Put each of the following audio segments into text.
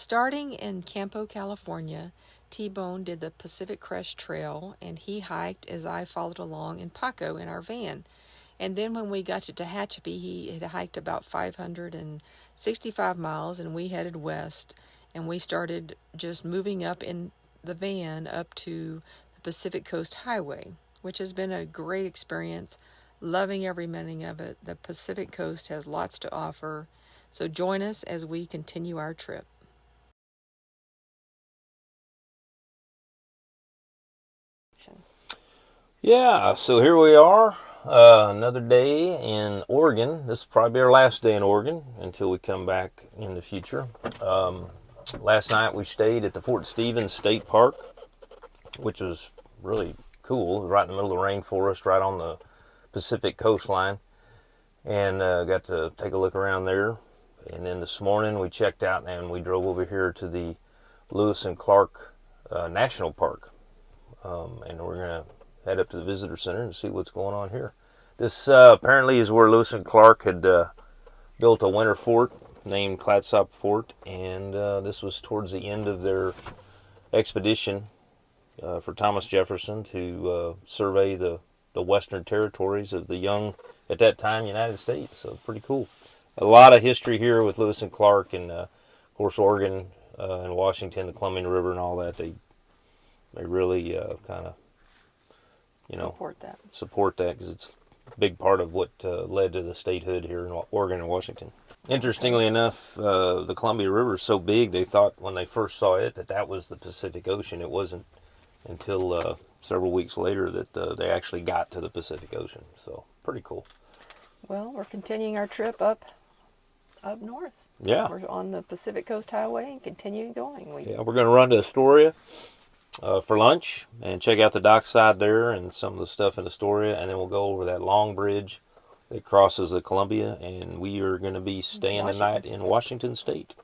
Starting in Campo, California, TBone did the Pacific Crest Trail, and he hiked as I followed along in Paco in our van. And then when we got to Tehachapi, he had hiked about 565 miles, and we headed west, and we started just moving up in the van up to the Pacific Coast Highway, which has been a great experience. Loving every minute of it. The Pacific Coast has lots to offer, so join us as we continue our trip. Yeah, so here we are, another day in Oregon. This will probably be our last day in Oregon until we come back in the future. Last night we stayed at the Fort Stevens State Park, which was really cool. It was right in the middle of the rainforest, right on the Pacific coastline, and got to take a look around there. And then this morning we checked out and we drove over here to the Lewis and Clark National Park, and we're going to head up to the visitor center and see what's going on here. This apparently is where Lewis and Clark had built a winter fort named Clatsop Fort, and this was towards the end of their expedition for Thomas Jefferson to survey the western territories of the young, at that time, United States. So pretty cool. A lot of history here with Lewis and Clark, and of course Oregon and Washington, the Columbia River and all that. They really kind of support that because it's a big part of what led to the statehood here in Oregon and Washington. Interestingly enough, the Columbia River is so big, they thought when they first saw it that was the Pacific Ocean. It wasn't until several weeks later that they actually got to the Pacific Ocean. So pretty cool. Well, we're continuing our trip up north. Yeah. We're on the Pacific Coast Highway and continuing going. We're going to run to Astoria for lunch and check out the dockside there and some of the stuff in Astoria, and then we'll go over that long bridge that crosses the Columbia, and we are going to be staying the night in Washington State.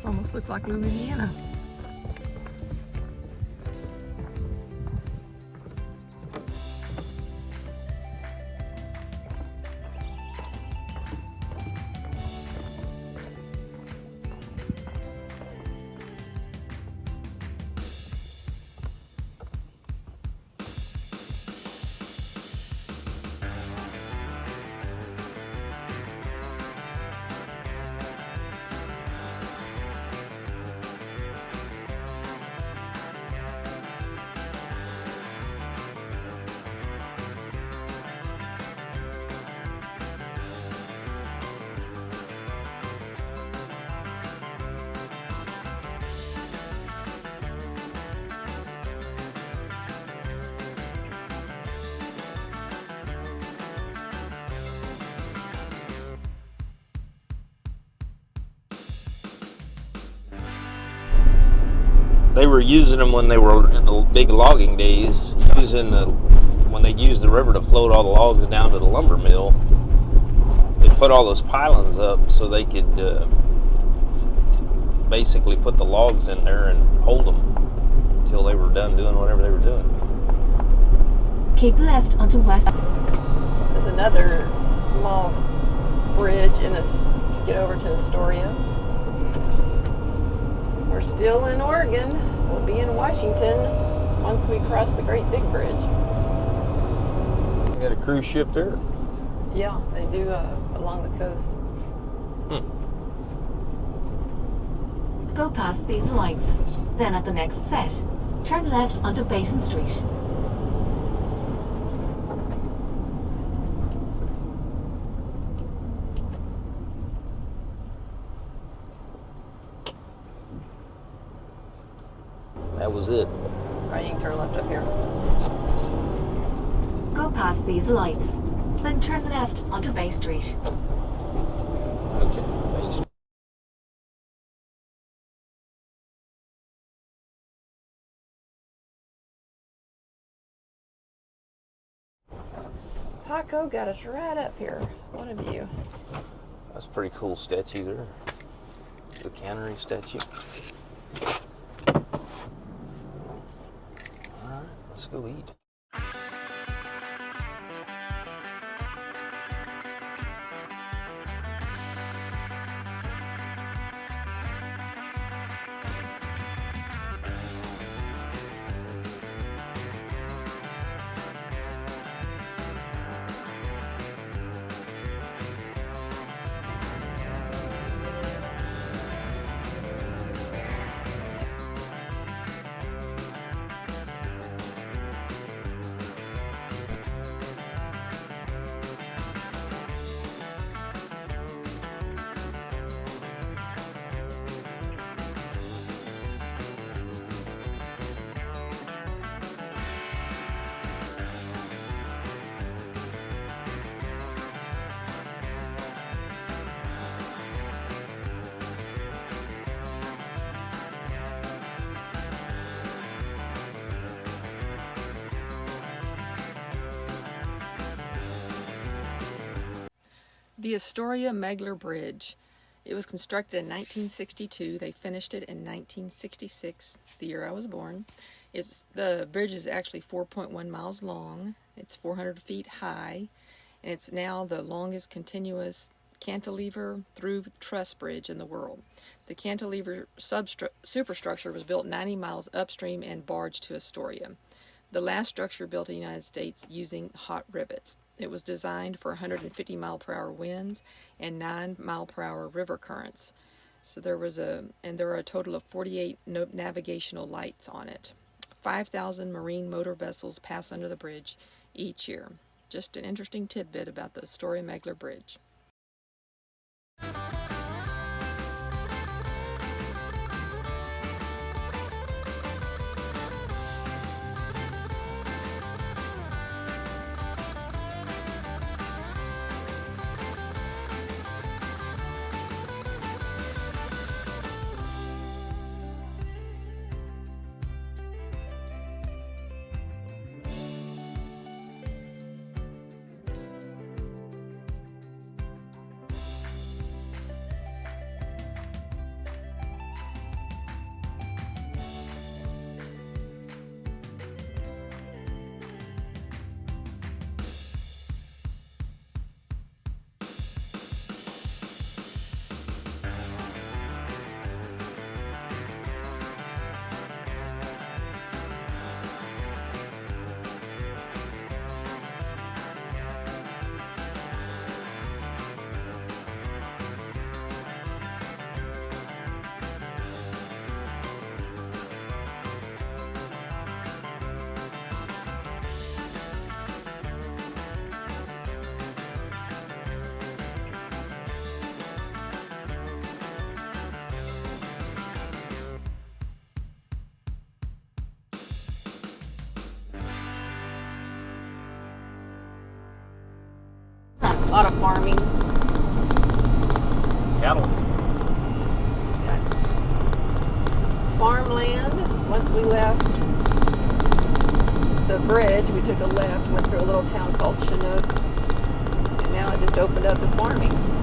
Almost looks like Louisiana. they were using them when they were in the big logging days, when they'd use the river to float all the logs down to the lumber mill. They put all those pylons up so they could basically put the logs in there and hold them until they were done doing whatever they were doing. Keep left onto West. This is another small bridge to get over to Astoria. We're still in Oregon. We'll be in Washington once we cross the Great Big Bridge. They got a cruise ship there. Yeah, they do along the coast. Go past these lights. Then at the next set, turn left onto Basin Street. That was it. Right, you can turn left up here. Go past these lights. Then turn left onto Bay Street. Okay. Thanks. Paco got us right up here. What a view. That's a pretty cool statue there. The cannery statue. Alright, let's go eat. The Astoria Megler Bridge. It was constructed in 1962. They finished it in 1966, the year I was born. The bridge is actually 4.1 miles long. It's 400 feet high, and it's now the longest continuous cantilever through truss bridge in the world. The cantilever superstructure was built 90 miles upstream and barged to Astoria. The last structure built in the United States using hot rivets. It was designed for 150 mile per hour winds and 9 mile per hour river currents. So there are a total of 48 navigational lights on it. 5,000 marine motor vessels pass under the bridge each year. Just an interesting tidbit about the Astoria Megler Bridge. A lot of farming. Cattle. Got farmland, once we left the bridge, we took a left, went through a little town called Chinook, and now it just opened up to farming.